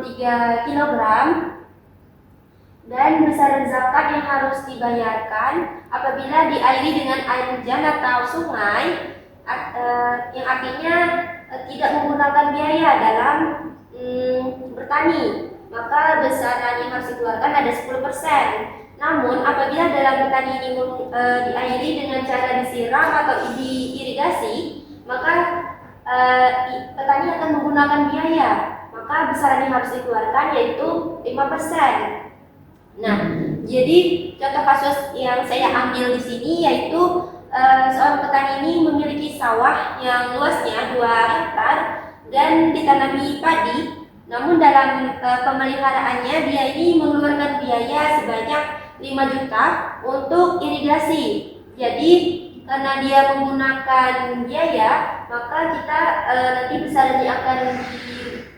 63 kilogram. Dan besaran zakat yang harus dibayarkan apabila diairi dengan air hujan atau sungai, yang artinya tidak menggunakan biaya dalam bertani, maka besaran yang harus dikeluarkan ada 10%. Namun apabila dalam bertani ini diairi dengan cara disiram atau diirigasi, maka petani akan menggunakan biaya, maka besaran yang harus dikeluarkan yaitu 5%. Nah, jadi contoh kasus yang saya ambil di sini yaitu seorang petani ini memiliki sawah yang luasnya 2 hektar dan ditanami padi. Namun dalam pemeliharaannya dia ini mengeluarkan biaya sebanyak 5 juta untuk irigasi. Jadi karena dia menggunakan biaya, maka kita nanti besaran yang akan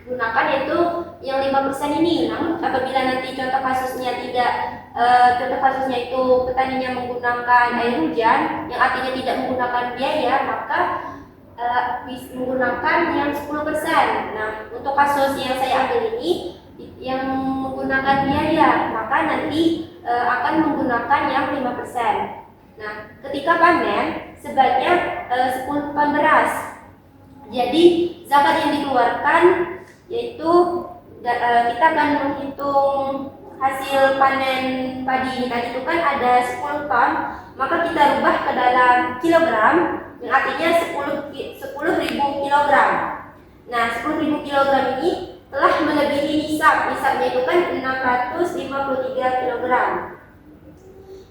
digunakan yaitu yang 5% ini. Namun apabila nanti contoh kasusnya itu petaninya menggunakan air hujan, yang artinya tidak menggunakan biaya, maka menggunakan yang 10%. Nah, untuk kasus yang saya ambil ini yang menggunakan biaya, maka nanti akan menggunakan yang 5%. Nah, ketika panen sebanyak 10 ton beras. Jadi zakat yang dikeluarkan yaitu kita akan menghitung hasil panen padi ini tadi itu kan ada 10 ton, maka kita rubah ke dalam kilogram, yang artinya 10.000 kilogram. Nah, 10.000 kilogram ini telah melebihi nisabnya itu kan 653 kilogram.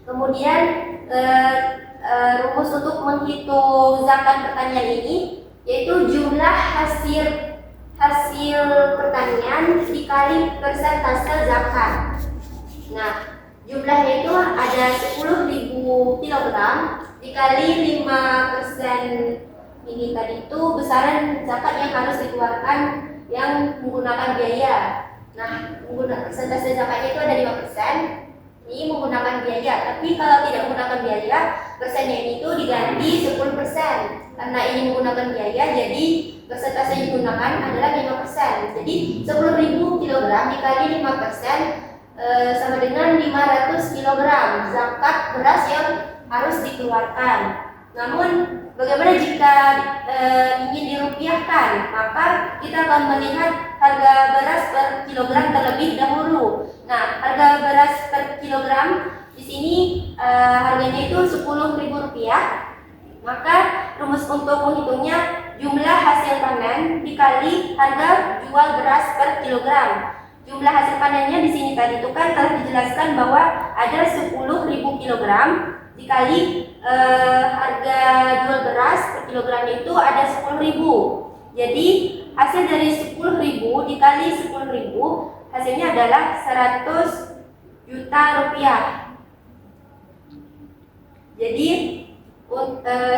Kemudian rumus untuk menghitung zakat pertanian ini yaitu jumlah hasil pertanian dikali persentase zakat. Nah, jumlahnya itu ada 10.000 kilogram dikali 5% ini tadi itu besaran zakat yang harus dikeluarkan yang menggunakan biaya. Nah, persentase zakatnya itu ada 5%. Ini menggunakan biaya, tapi kalau tidak menggunakan biaya, persennya itu diganti 10%. Karena ini menggunakan biaya, jadi persentase yang digunakan adalah 5%. Jadi 10.000 kilogram dikali 5% sama dengan 500 kilogram zakat beras yang harus dikeluarkan. Namun bagaimana jika ingin dirupiahkan? Maka kita akan melihat harga beras per kilogram terlebih dahulu. Nah, harga beras per kilogram di sini harganya itu Rp10.000. Maka rumus untuk menghitungnya jumlah hasil panen dikali harga jual beras per kilogram. Jumlah hasil panennya di sini tadi itu kan telah dijelaskan bahwa ada 10.000 kilogram dikali harga jual beras per kilogramnya itu ada 10.000. Jadi hasil dari 10.000 dikali 10.000 hasilnya adalah 100 juta rupiah. Jadi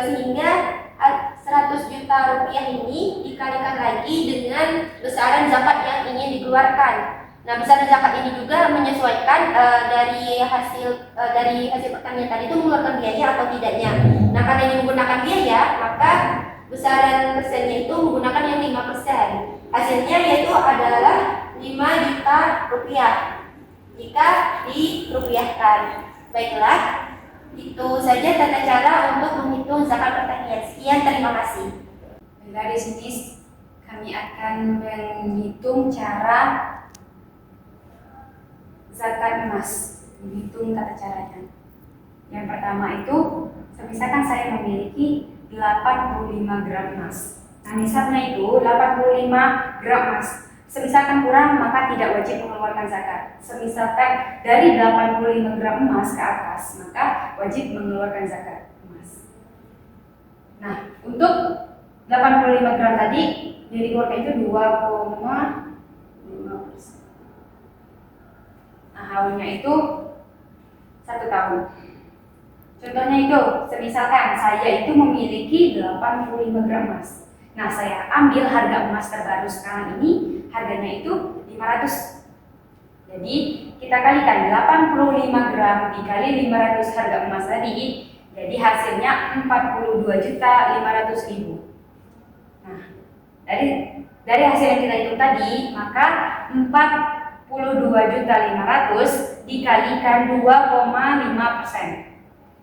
sehingga 100 juta rupiah ini dikalikan lagi dengan besaran zakat yang ingin dikeluarkan. Nah, besaran zakat ini juga menyesuaikan dari hasil pertanian tadi itu mengeluarkan biaya atau tidaknya. Nah, karena ini menggunakan biaya, maka besaran persennya itu menggunakan yang 5%. Hasilnya yaitu adalah 5 juta rupiah jika dirupiahkan. Baiklah, itu saja tata cara untuk menghitung zakat pertanian. Sekian, terima kasih. Dari sini kami akan menghitung cara zakat emas, menghitung tata caranya. Yang pertama itu, misalkan saya memiliki 85 gram emas. Nah, nisabnya itu 85 gram emas. Semisalkan kurang, maka tidak wajib mengeluarkan zakat. Semisalkan dari 85 gram emas ke atas, maka wajib mengeluarkan zakat emas. Nah, untuk 85 gram tadi yang dikeluarkan itu 2,5%. Nah, haulnya itu 1 tahun. Contohnya itu, semisalkan saya itu memiliki 85 gram emas. Nah, saya ambil harga emas terbaru sekarang ini, harganya itu 500. Jadi, kita kalikan 85 gram dikali 500 harga emas tadi, jadi hasilnya 42.500.000. Nah, dari dari hasil yang kita hitung tadi, maka 42.500.000 dikalikan 2,5%.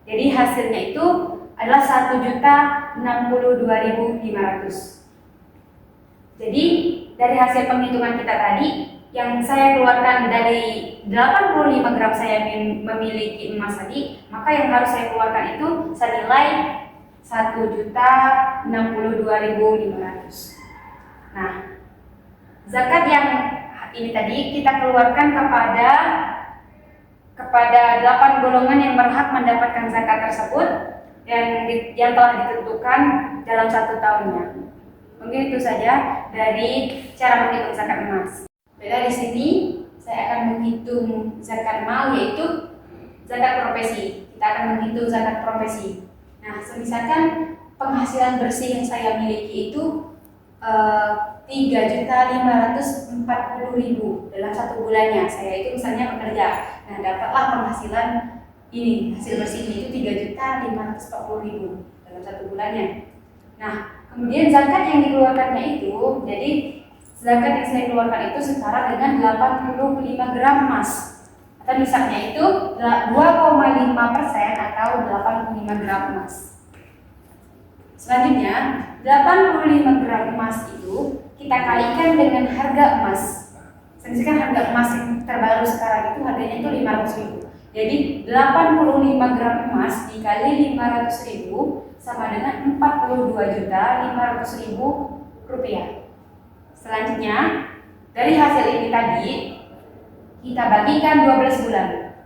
Jadi hasilnya itu adalah 1.062.500. Jadi dari hasil penghitungan kita tadi, yang saya keluarkan dari 85 gram saya memiliki emas tadi, maka yang harus saya keluarkan itu senilai 1.062.500. Nah, zakat yang ini tadi kita keluarkan kepada 8 golongan yang berhak mendapatkan zakat tersebut yang telah ditentukan dalam 1 tahunnya. Mungkin itu saja dari cara menghitung zakat emas. Beda di sini saya akan menghitung zakat mal, yaitu zakat profesi. Kita akan menghitung zakat profesi. Nah, misalkan penghasilan bersih yang saya miliki itu 3.540.000 dalam 1 bulannya. Saya itu misalnya bekerja. Nah, dapatlah penghasilan ini, hasil bersihnya itu 3.540.000 dalam 1 bulannya. Nah, kemudian zakat yang dikeluarkannya itu, jadi zakat yang saya keluarkan itu setara dengan 85 gram emas. Atau misalnya itu 2,5% atau 85 gram emas. Selanjutnya, 85 gram emas itu kita kalikan dengan harga emas. Misalkan harga emas yang terbaru sekarang itu harganya itu 500.000. Jadi 85 gram emas dikali 500.000 sama dengan 42.500.000 rupiah. Selanjutnya, dari hasil ini tadi kita bagikan 12 bulan.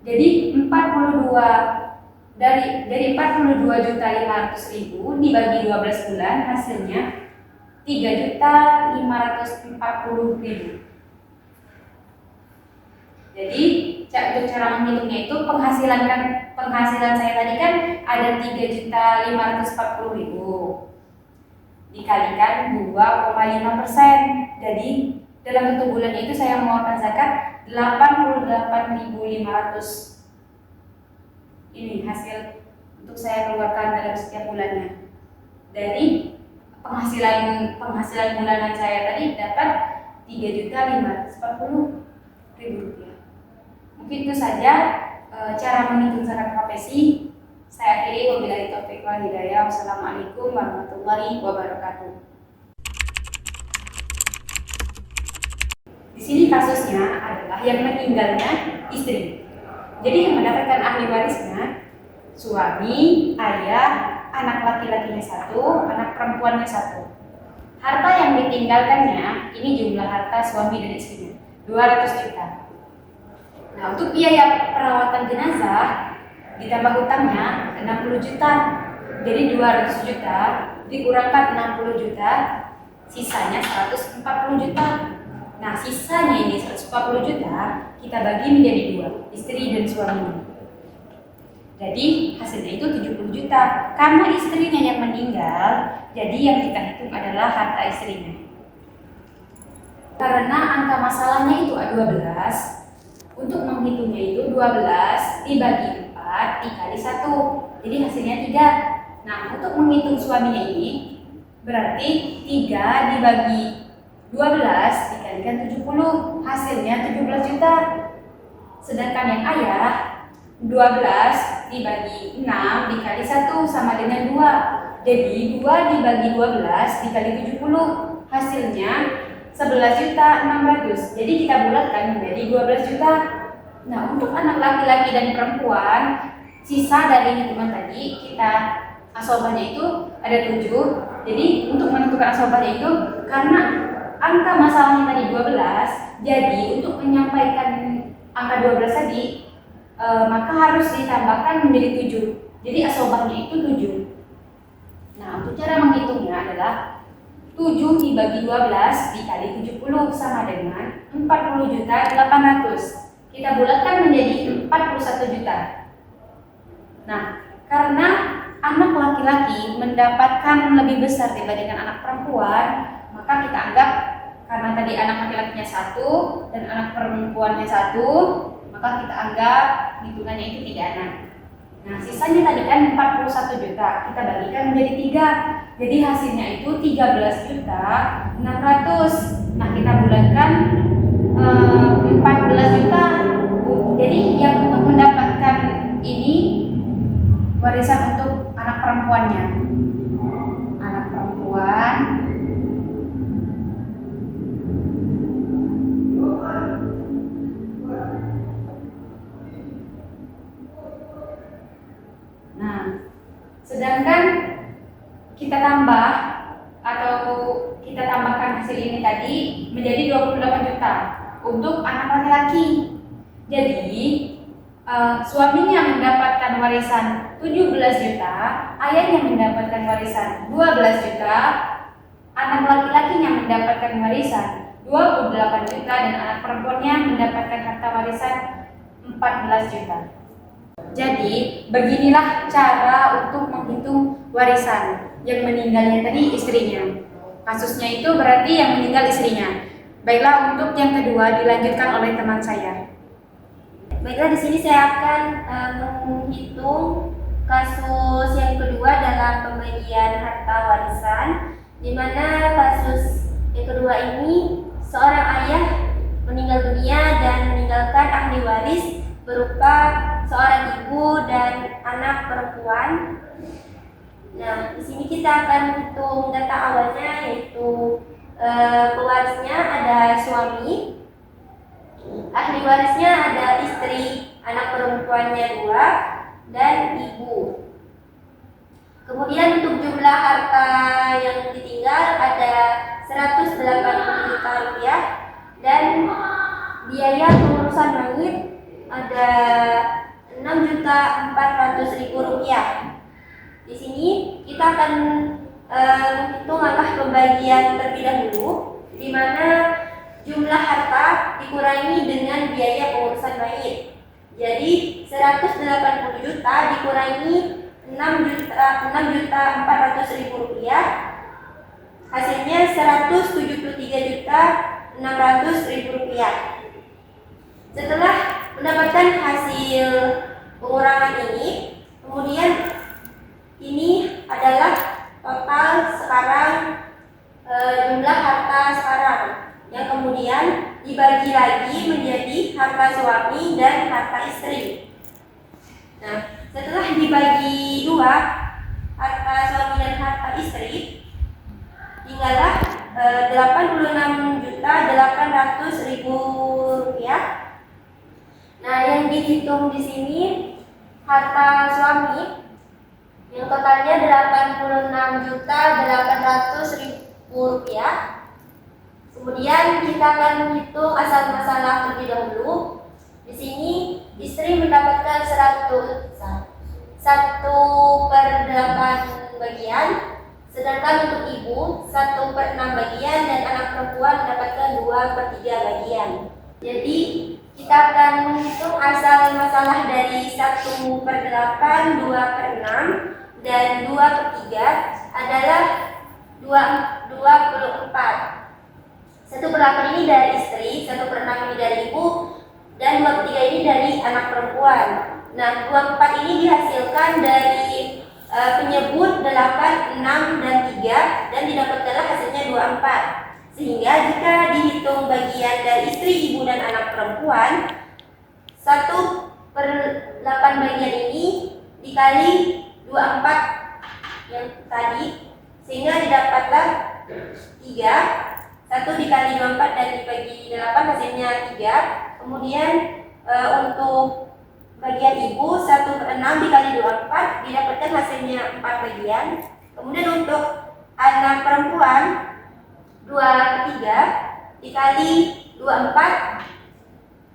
Jadi 42.500.000 dibagi 12 bulan hasilnya 3.540.000. Jadi untuk cara menghitungnya itu penghasilan saya tadi kan ada 3.540.000 dikalikan 2,5%. Jadi dalam 1 bulan itu saya mengeluarkan zakat 88.500. Ini hasil untuk saya keluarkan dalam setiap bulannya. Dari penghasilan bulanan saya tadi dapat 3.540.000 rupiah. Mungkin itu saja cara menghitung zakat profesi. Saya akhiri, wabillahi taufiq wal hidayah. Wassalamualaikum warahmatullahi wabarakatuh. Di sini kasusnya adalah yang meninggalnya istri. Jadi yang mendapatkan ahli warisnya suami, ayah, anak laki-lakinya 1, anak perempuannya 1. Harta yang ditinggalkannya ini jumlah harta suami dan istrinya 200 juta. Nah, untuk biaya perawatan jenazah ditambah hutangnya 60 juta. Jadi 200 juta dikurangkan 60 juta, sisanya 140 juta. Nah, sisanya ini 140 juta kita bagi menjadi 2, istri dan suaminya. Jadi hasilnya itu 70 juta. Karena istrinya yang meninggal, jadi yang kita hitung adalah harta istrinya. Karena angka masalahnya itu 12, untuk menghitungnya itu 12 dibagi 4 dikali 1. Jadi hasilnya 3. Nah, untuk menghitung suaminya ini berarti 3 dibagi 12 dikalikan 70, hasilnya 17 juta. Sedangkan yang ayah 12 dibagi 6 dikali 1 sama dengan 2. Jadi 2 dibagi 12 dikali 70, hasilnya 11.600.000. Jadi kita bulatkan menjadi 12 juta. Nah, untuk anak laki-laki dan perempuan, sisa dari hitungan tadi kita asobahnya itu ada 7. Jadi untuk menentukan asobahnya itu karena angka masalahnya tadi 12, jadi untuk menyampaikan angka 12 tadi maka harus ditambahkan menjadi 7. Jadi asobahnya itu 7. Nah, untuk cara menghitungnya adalah 7 dibagi 12 dikali 70 sama dengan 40.800.000. Kita bulatkan menjadi 41 juta. Nah, karena anak laki-laki mendapatkan lebih besar dibandingkan anak perempuan, maka kita anggap karena tadi anak laki-lakinya 1 dan anak perempuannya 1, maka kita anggap hitungannya itu 3 anak. Nah, sisanya tadi kan 41 juta, kita bagikan menjadi 3. Jadi hasilnya itu 13.600.000. Nah, kita bulatkan 14 juta. Jadi yang untuk mendapatkan ini warisan untuk anak perempuannya. Anak perempuan sedangkan kita tambah atau kita tambahkan hasil ini tadi menjadi 28 juta untuk anak laki-laki. Jadi suaminya mendapatkan warisan 17 juta, ayahnya mendapatkan warisan 12 juta, anak laki-lakinya mendapatkan warisan 28 juta dan anak perempuannya mendapatkan harta warisan 14 juta. Jadi, beginilah cara untuk menghitung warisan yang meninggalnya tadi istrinya. Kasusnya itu berarti yang meninggal istrinya. Baiklah, untuk yang kedua dilanjutkan oleh teman saya. Baiklah, di sini saya akan menghitung kasus yang kedua dalam pembagian harta warisan, di mana kasus yang kedua ini seorang ayah meninggal dunia dan meninggalkan ahli waris berupa seorang ibu dan anak perempuan. Nah, di sini kita akan hitung data awalnya, yaitu pewarisnya ada suami, ahli warisnya ada istri, anak perempuannya 2, dan ibu. Kemudian untuk jumlah harta yang ditinggal ada 180 juta rupiah dan biaya pengurusan mayit ada 6.400.000 rupiah. Di sini kita akan menghitung langkah pembagian terlebih dahulu, di mana jumlah harta dikurangi dengan biaya pengurusan mayit. Jadi 180 juta dikurangi 6.400.000 rupiah, hasilnya 173.600.000 rupiah. Setelah mendapatkan hasil pengurangan ini, kemudian ini adalah total sekarang jumlah harta sekarang yang kemudian dibagi lagi menjadi harta suami dan harta istri. Nah, setelah dibagi 2, harta suami dan harta istri, tinggallah 86.800.000 rupiah. Nah, yang dihitung di sini harta suami yang totalnya 86.800.000 rupiah. Kemudian kita akan menghitung asal masalah terlebih dahulu. Di sini istri mendapatkan 1/8 bagian, sedangkan untuk ibu 1/6 bagian dan anak perempuan mendapatkan 2/3 bagian. Jadi kita akan menghitung asal masalah dari 1/8, 2/6 dan 2/3 adalah 24. 1/8 ini dari istri, 1/6 ini dari ibu, dan 2/3 ini dari anak perempuan. Nah, 24 ini dihasilkan dari penyebut 8, 6, dan 3, dan didapatkanlah hasilnya 24. Sehingga jika dihitung bagian dari istri, ibu, dan anak perempuan, 1/8 bagian ini dikali 24 yang tadi, sehingga didapatlah 3. 1 dikali 24 dan dibagi 8 hasilnya 3. Kemudian untuk bagian ibu 1/6 dikali 24 didapatkan hasilnya 4 bagian. Kemudian untuk anak perempuan 2/3 dikali 24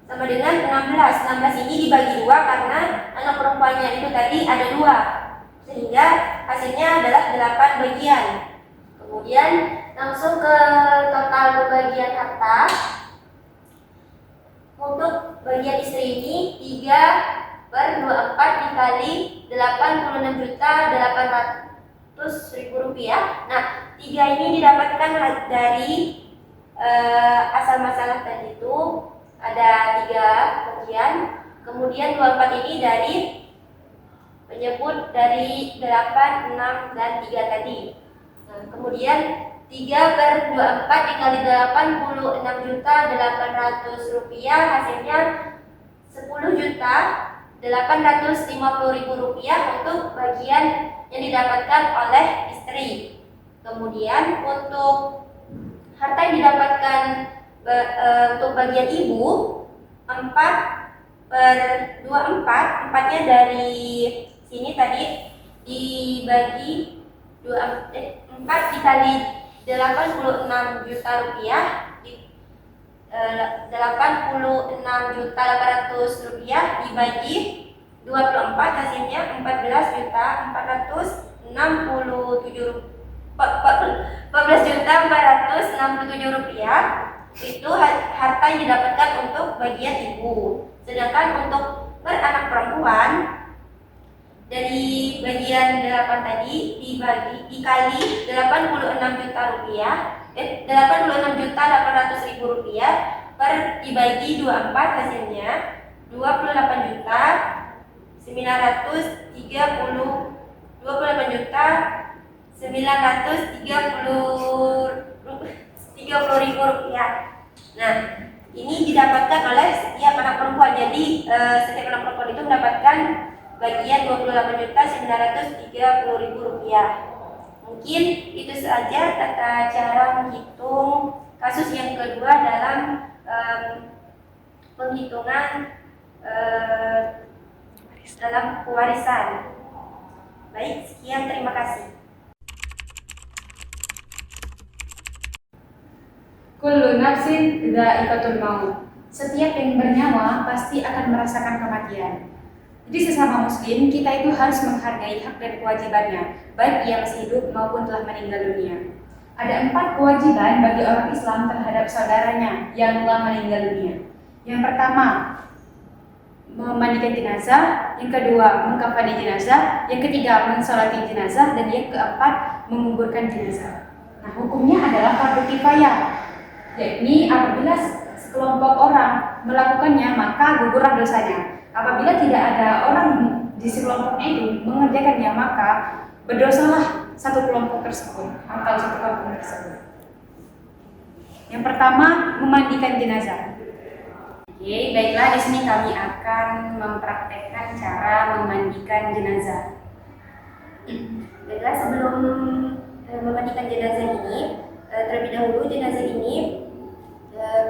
sama dengan 16. 16 ini dibagi 2 karena anak perempuannya itu tadi ada 2, sehingga hasilnya adalah 8 bagian. Kemudian langsung ke total pembagian harta. Untuk bagian istri ini 3/24 dikali 86.800.000 rupiah. Nah, 3 ini didapatkan dari asal masalah tadi itu ada 3 bagian. Kemudian 24 ini dari menyebut dari 8, 6, dan 3 tadi. Nah, kemudian 3/24 dikali 86.800 rupiah, hasilnya 10.850.000 rupiah untuk bagian yang didapatkan oleh istri. Kemudian untuk harta yang didapatkan untuk bagian ibu 4/24, 4-nya dari sini tadi dibagi 4 dikali 86 juta rupiah, 86.800 rupiah dibagi 24, hasilnya 14.467 rupiah. Itu harta yang didapatkan untuk bagian ibu. Sedangkan untuk beranak perempuan dari bagian 8 tadi dikali 86 juta rupiah, 86.800.000 rupiah dibagi 24, hasilnya 28.930.000 rupiah. Nah, ini didapatkan oleh setiap anak perempuan. Jadi setiap anak perempuan itu mendapatkan bagian 28.930.000 rupiah. Mungkin itu saja tata cara menghitung kasus yang kedua dalam penghitungan dalam pewarisan. Baik, sekian, terima kasih. Kullu nafsin dha'iqatul maut. Setiap yang bernyawa pasti akan merasakan kematian. Jadi sesama muslim, kita itu harus menghargai hak dan kewajibannya, baik ia masih hidup maupun telah meninggal dunia. Ada 4 kewajiban bagi orang Islam terhadap saudaranya yang telah meninggal dunia. Yang pertama, memandikan jenazah. Yang kedua, mengkafani jenazah. Yang ketiga, mensolati jenazah. Dan yang keempat, menguburkan jenazah. Nah, hukumnya adalah fardu kifayah, yakni apabila sekelompok orang melakukannya maka gugurlah dosanya. Apabila tidak ada orang di sekelompoknya itu mengerjakannya maka berdosalah satu kelompok tersebut atau satu kampung tersebut. Yang pertama, memandikan jenazah. Oke, baiklah, di sini kami akan mempraktekkan cara memandikan jenazah. Baiklah, sebelum memandikan jenazah ini, terlebih dahulu jenazah ini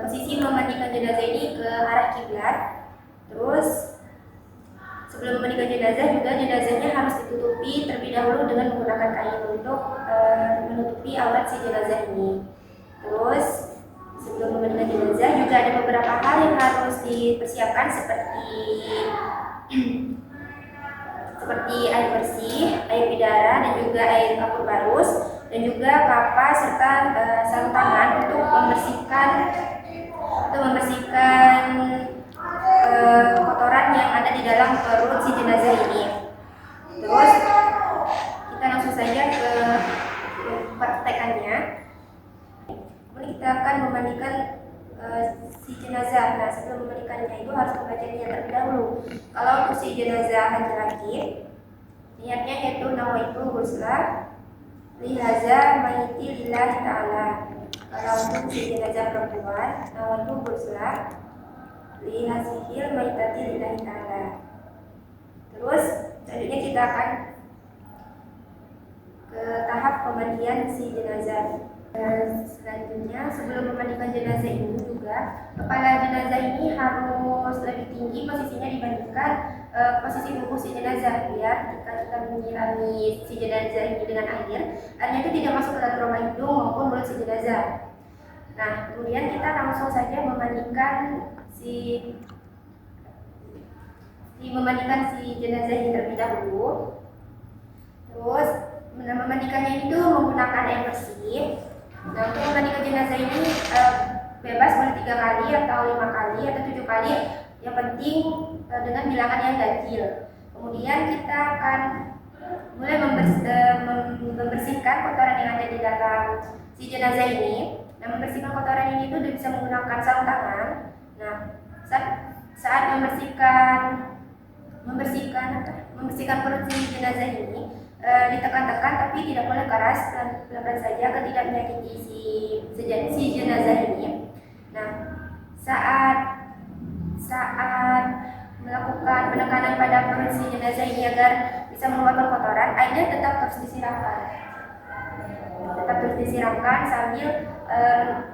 posisi memandikan jenazah ini ke arah kiblat. Terus sebelum memandikan jenazah juga jenazahnya harus ditutupi terlebih dahulu dengan menggunakan kain untuk menutupi aurat si jenazah ini. Terus sebelum memandikan jenazah juga ada beberapa hal yang harus dipersiapkan seperti air bersih, air bidara, dan juga air kapur barus, dan juga kapas serta sarung tangan untuk membersihkan kotoran yang ada di dalam perut si jenazah ini. Terus kita langsung saja ke praktekannya. Kemudian kita akan memandikan si jenazah. Nah, sebelum memandikannya itu harus membaca niat terlebih dahulu. Kalau untuk si jenazah laki-laki, niatnya yaitu nawaitu ghusla lihaza mayyiti lillahi ta'ala. Kalau untuk si jenazah perempuan, nawaitu ghusla lihazihil mayyitati lillahi ta'ala. Terus selanjutnya kita akan ke tahap pemandian si jenazah. Selanjutnya, sebelum memandikan jenazah ini juga, kepala jenazah ini harus lebih tinggi posisinya dibandingkan posisi tubuh si jenazah, biar ketika kita menyirami si jenazah ini dengan airnya itu tidak masuk ke dalam rongga hidung maupun mulut si jenazah. Nah, kemudian kita langsung saja memandikan si jenazah ini terlebih dahulu. Terus memandikannya itu menggunakan air bersih. Nah, untuk memandikan jenazah ini bebas boleh 3 kali atau 5 kali atau 7 kali. Yang penting dengan bilangan yang ganjil. Kemudian kita akan mulai membersihkan kotoran yang ada di dalam si jenazah ini. Nah, membersihkan kotoran ini itu bisa menggunakan sarung tangan. Nah, saat membersihkan membersihkan perut si jenazah ini ditekan-tekan tapi tidak boleh keras, pelan-pelan saja agar tidak menyakiti si jenazah ini. Nah, saat melakukan penekanan pada perut si jenazah ini agar bisa mengeluarkan kotoran, airnya tetap terus disiramkan sambil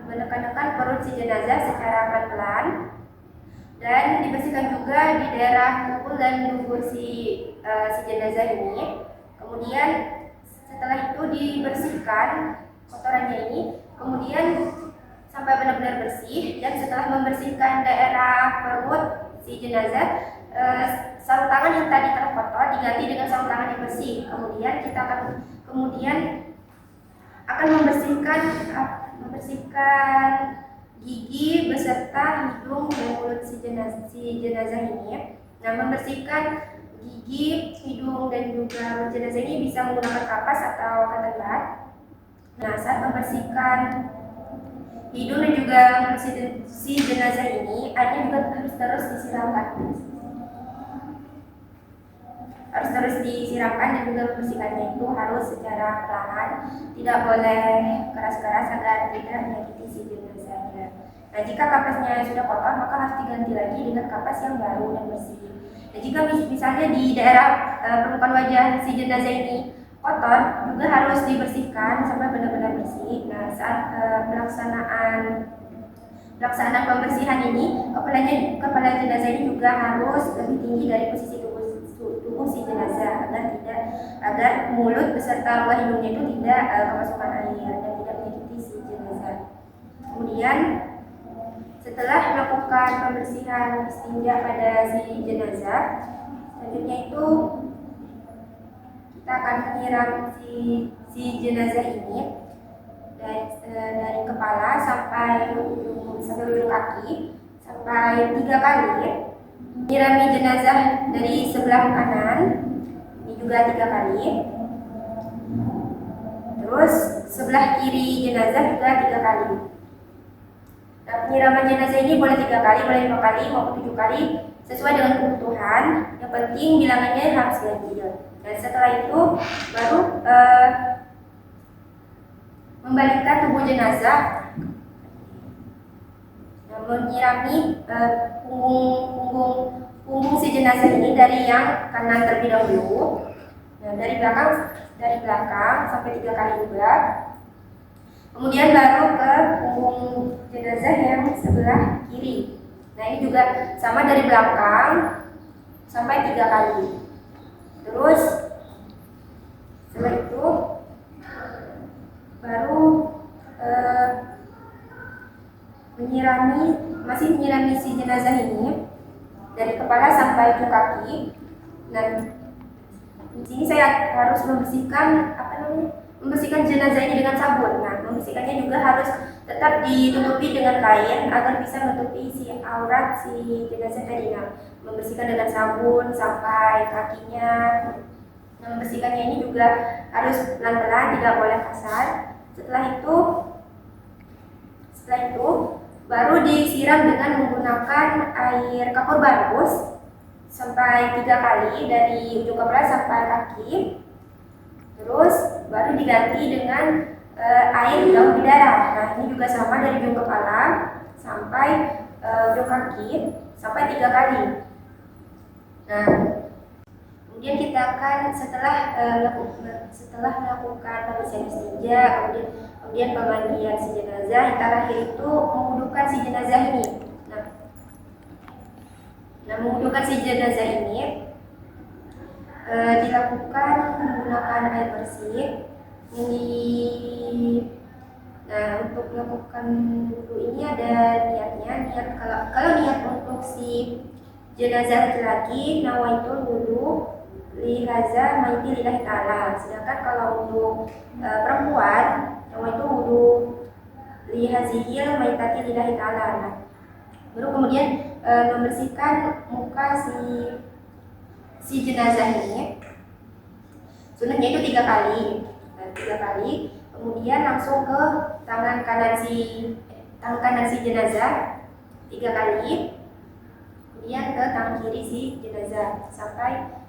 menekan-nekan perut si jenazah secara pelan-pelan, dan dibersihkan juga di daerah kuku dan dubur si jenazah ini. Kemudian setelah itu dibersihkan kotorannya ini, kemudian sampai benar-benar bersih. Dan setelah membersihkan daerah perut si jenazah, sarung tangan yang tadi terkotor diganti dengan sarung tangan yang bersih. Kemudian kita akan membersihkan gigi beserta hidung dan mulut si jenazah ini. Nah, membersihkan gigi, hidung dan juga mulut jenazah ini bisa menggunakan kapas atau katakan. Nah, saat membersihkan hidung dan juga mulut si jenazah ini, airnya juga harus terus disiramkan dan juga membersihkannya itu harus secara perlahan, tidak boleh keras-keras agar tidak menyakiti si jenazahnya. Nah, jika kapasnya sudah kotor, maka harus diganti lagi dengan kapas yang baru dan bersih. Dan jika misalnya di daerah permukaan wajah si jenazah ini kotor, juga harus dibersihkan sampai benar-benar bersih. Nah, saat pelaksanaan pembersihan ini, kepala jenazah ini juga harus lebih tinggi dari posisi tubuh si jenazah agar mulut beserta luar hidungnya itu tidak kemasukan air dan tidak menyakiti si jenazah. Kemudian setelah melakukan pembersihan istinja pada si jenazah, selanjutnya itu kita akan menyiram si jenazah ini dari kepala sampai ujung kaki sampai 3 kali. Menyirami jenazah dari sebelah kanan ini juga 3 kali. Terus sebelah kiri jenazah juga 3 kali. Nah, penyiraman jenazah ini boleh 3 kali, boleh 5 kali, maupun 7 kali sesuai dengan kebutuhan. Yang penting bilangannya harus ganjil. Dan setelah itu baru membalikkan tubuh jenazah, menyirami punggung si jenazah ini dari yang kanan terlebih dahulu. Nah, dari belakang sampai 3 kali juga. Kemudian baru ke punggung jenazah yang sebelah kiri. Nah, ini juga sama dari belakang sampai 3 kali. Terus setelah itu baru menyirami si jenazah ini dari kepala sampai ujung kaki. Dan di sini saya harus membersihkan jenazah ini dengan sabun. Nah, membersihkannya juga harus tetap ditutupi dengan kain agar bisa menutupi si aurat si jenazah tadi. Nah, membersihkan dengan sabun sampai kakinya. Nah, membersihkannya ini juga harus pelan-pelan, tidak boleh kasar. Setelah itu baru disiram dengan menggunakan air kapur bagus sampai 3 kali dari ujung kepala sampai kaki. Terus baru diganti dengan air daun bidara. Nah, ini juga sama dari ujung kepala sampai ujung kaki sampai 3 kali. Nah, kemudian kita akan setelah melakukan pembersihan istinja, kemudian pemandian si jenazah, yang terakhir itu menguduhkan si jenazah ini. Nah, menguduhkan si jenazah ini dilakukan menggunakan air bersih. Nah, untuk melakukan wudu ini ada niatnya. Kalau niat untuk si jenazah laki-laki, nawaitul wudu lihaza maiti lillahi ta'ala. Sedangkan kalau untuk perempuan, nawaitul wudu lihazihil maitati lillahi ta'ala. Nah, baru kemudian membersihkan muka si jenazah ini. Sunahnya itu 3 kali. Nah, 3 kali. Kemudian langsung ke tangan kanan si jenazah 3 kali. kemudian ke tangan kiri si jenazah sampai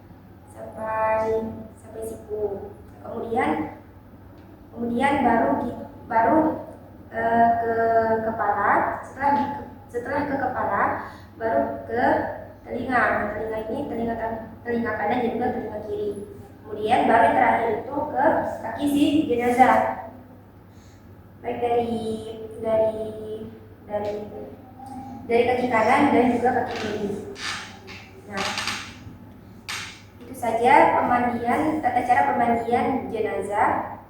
siku. Kemudian baru ke kepala. Setelah ke kepala baru ke telinga. Telinga ini telinga kanan dan juga telinga kiri. Kemudian baru yang terakhir itu ke kaki si jenazah. Baik dari kaki kanan dan juga kaki kiri. Nah, itu saja tata cara pemandian jenazah.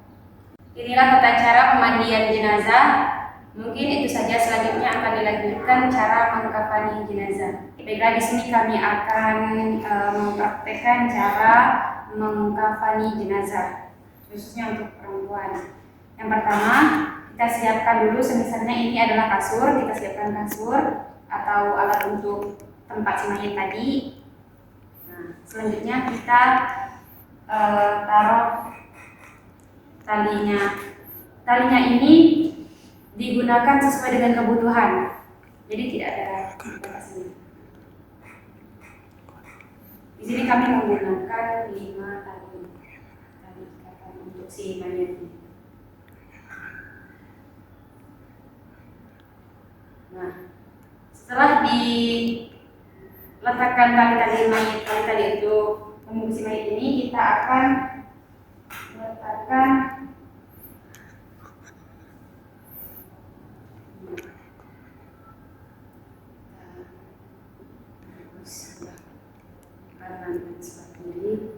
Inilah tata cara pemandian jenazah. Mungkin itu saja, selanjutnya akan dilanjutkan cara mengkafani jenazah. Baiklah, di sini kami akan mempraktekkan cara mengkafani jenazah, khususnya untuk perempuan. Yang pertama, kita siapkan dulu, misalnya ini adalah kasur, kita siapkan kasur atau alat untuk tempat si mayat tadi. Nah, selanjutnya kita taruh talinya. Talinya ini digunakan sesuai dengan kebutuhan, jadi tidak ada batasnya. Di sini kami menggunakan 5 tali ikatan untuk si mayat ini. Nah, setelah diletakkan tali tali itu membungkus si mayat ini, kita akan meletakkan kanan dan sebelah kiri.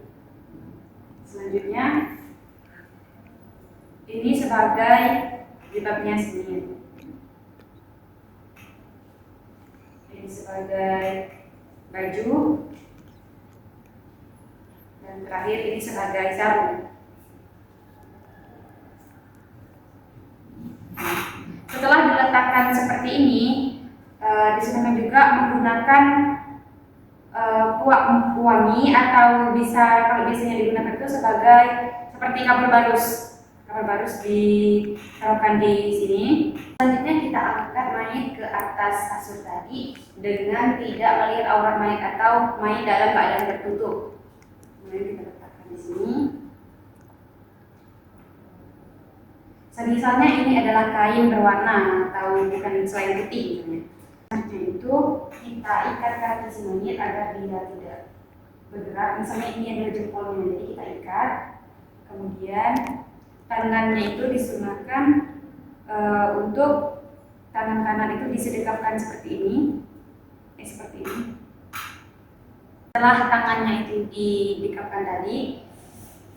Selanjutnya ini sebagai jilbabnya sendiri. Ini sebagai baju, dan terakhir ini sebagai sarung. Setelah diletakkan seperti ini, disuruhkan juga menggunakan puak wangi, atau kalau biasanya digunakan itu sebagai seperti kapur barus. Kapur barus ditaruhkan di sini. Selanjutnya kita angkat mayat ke atas kasur tadi dengan tidak melihat aurat mayat atau mayat dalam keadaan tertutup. Kemudian kita letakkan di sini. Misalnya ini adalah kain berwarna atau bukan selain putih misalnya. Selanjutnya itu kita ikat kaki si mayat agar dia tidak bergerak. Misalnya ini adalah jempolnya, jadi kita ikat. Kemudian tangannya itu disunahkan untuk tangan kanan itu disedekapkan seperti ini. Seperti ini. Setelah tangannya itu didekapkan tadi,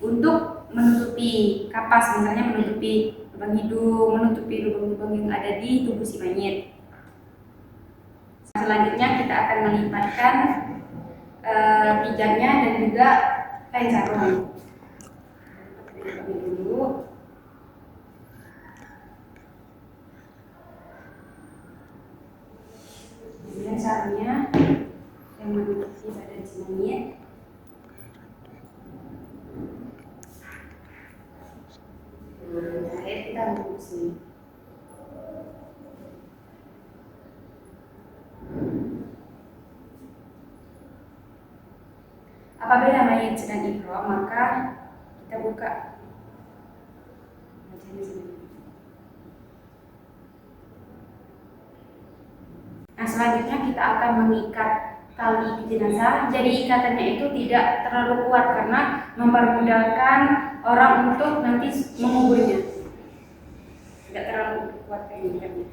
untuk menutupi kapas, misalnya menutupi lubang hidung, menutupi lubang-lubang yang ada di tubuh si mayat. Selanjutnya kita akan melipatkan pijatnya dan juga kain sarung. Ini dulu. Kemudian sarungnya yang menutupi badan si mayat. Terakhir kita bungkus ini. Apabila mayat sedang ihram, maka kita buka. Nah, selanjutnya kita akan mengikat tali jenazah. Jadi ikatannya itu tidak terlalu kuat karena mempermudahkan orang untuk nanti menguburnya. Tidak terlalu kuat kayak gini.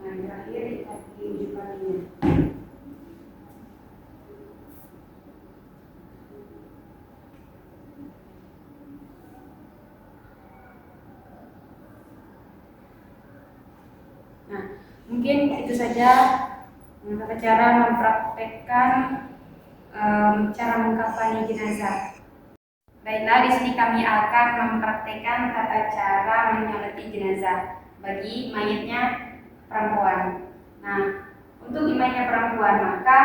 Nah, terakhir kita di ujung kakinya. Nah, Mungkin itu saja tata cara mempraktekkan cara mengkafani jenazah. Baiklah, di sini kami akan mempraktekkan tata cara menyolati jenazah bagi mayatnya perempuan. Nah, untuk imamnya perempuan, maka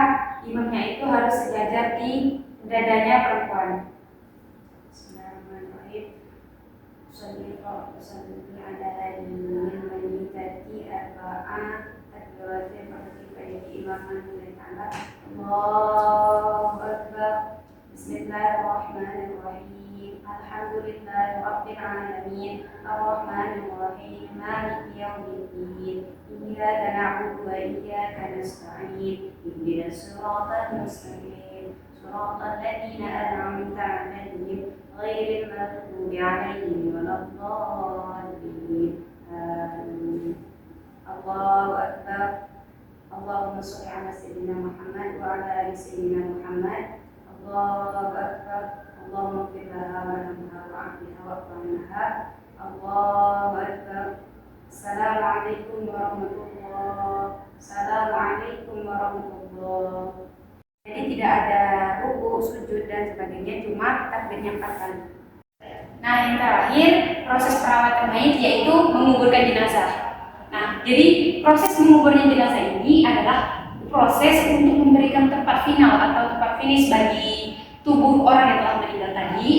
imamnya itu harus sejajar di dadanya perempuan. Bismillahirrahmanirrahim. Salli ala nabiyyil mayyitati arba'an adwati partifai imaman ta'ala. Allahu akbar. Bismillahirrahmanirrahim. Alhamdulillahi rabbil alamin. Arrahmanir rahim. Maliki yaumiddin. Iyyaka na'budu wa iyyaka nasta'in. Ihdinas siratal mustaqim. Siratal ladzina an'amta 'alaihim ghairil maghdubi 'alaihim waladdallin. Amin. Allahu akbar. Allahumma shalli ala sayyidina Muhammad wa ala ali sayyidina Muhammad. Allahu akbar. Allahumma ighfir laha warhamha wa'afiha wa'fu anha. Allahu akbar. Assalamualaikum warahmatullahi. Assalamualaikum warahmatullahi. Jadi tidak ada ruku, sujud dan sebagainya, cuma takbirnya 4 kali. Nah, yang terakhir proses perawatan mayit yaitu menguburkan jenazah. Nah, jadi proses menguburnya jenazah ini adalah proses untuk memberikan tempat final atau tempat finish bagi tubuh orang yang telah meninggal tadi.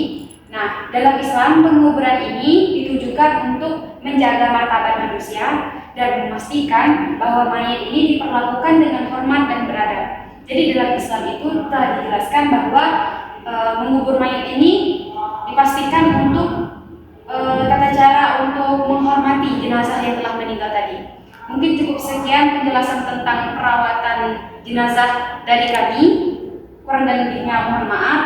Nah, dalam Islam penguburan ini ditujukan untuk menjaga martabat manusia dan memastikan bahwa mayat ini diperlakukan dengan hormat dan beradab. Jadi dalam Islam itu telah dijelaskan bahwa mengubur mayat ini dipastikan untuk tata cara untuk menghormati jenazah yang telah meninggal tadi. Mungkin cukup sekian penjelasan tentang perawatan jenazah dari kami. Kurang dan lebihnya mohon maaf.